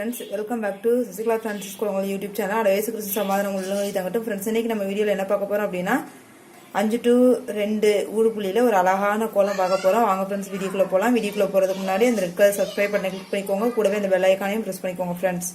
friends, welcome back to Sasikalaa Francisco YouTube channel. அட இயேசு கிறிஸ்து சமாதானம் உங்களுக்கு தங்கட்டும். फ्रेंड्स, இன்னைக்கு நம்ம வீடியோல என்ன பார்க்க போறோம் அப்படினா 5 to 2 ஊடுபுள்ளியில ஒரு அழகான கோலம் பார்க்க போறோம். வாங்க फ्रेंड्स, வீடியோக்குள்ள போலாம். வீடியோக்குள்ள போறதுக்கு முன்னாடி அந்த ரெட் கலர் subscribe பட்டனை கிளிக் பண்ணிக்கோங்க. கூடவே இந்த பெல் ஐகானையும் பிரஸ் பண்ணிக்கோங்க फ्रेंड्स.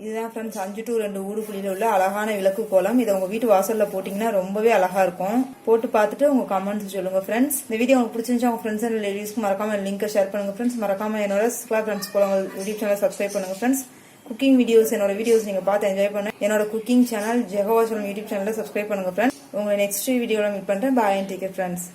இதுதான் फ्रेंड्स 5 to 2 ஊடுபுள்ளியில உள்ள அழகான விளக்கு கோலம். இதை உங்க வீட்டு வாசல்ல போட்டீங்கன்னா ரொம்பவே அழகா இருக்கும். போட்டு பார்த்துட்டு உங்க கமெண்ட்ஸ் சொல்லுங்க फ्रेंड्स. இந்த வீடியோ உங்களுக்கு பிடிச்சிருந்தா உங்க ஃப்ரெண்ட்ஸ் அண்ட் ரிலேட்டிவ்ஸ்க்கு மறக்காம லிங்கை ஷேர் பண்ணுங்க फ्रेंड्स. மறக்காம என்னோட சசிகலா ஃப்ரெண்ட்ஸ் கோலம் யூடியூப் சேனலை சப்ஸ்கிரைப் பண்ணுங்க फ्रेंड्स. குக்கிங் வீடியோஸ் என்னோட வீடியோஸ் நீங்க பார்த்து என்ஜாய் பண்ணுங்க. என்னோட குக்கிங் சேனல் ஜெகோவா சொல்லும் யூடியூப் சேனலை சப்ஸ்கிரைப் பண்ணுங்க फ्रेंड्स. உங்க நெக்ஸ்ட் வீடியோல மீட் பண்றேன். Bye and take care friends.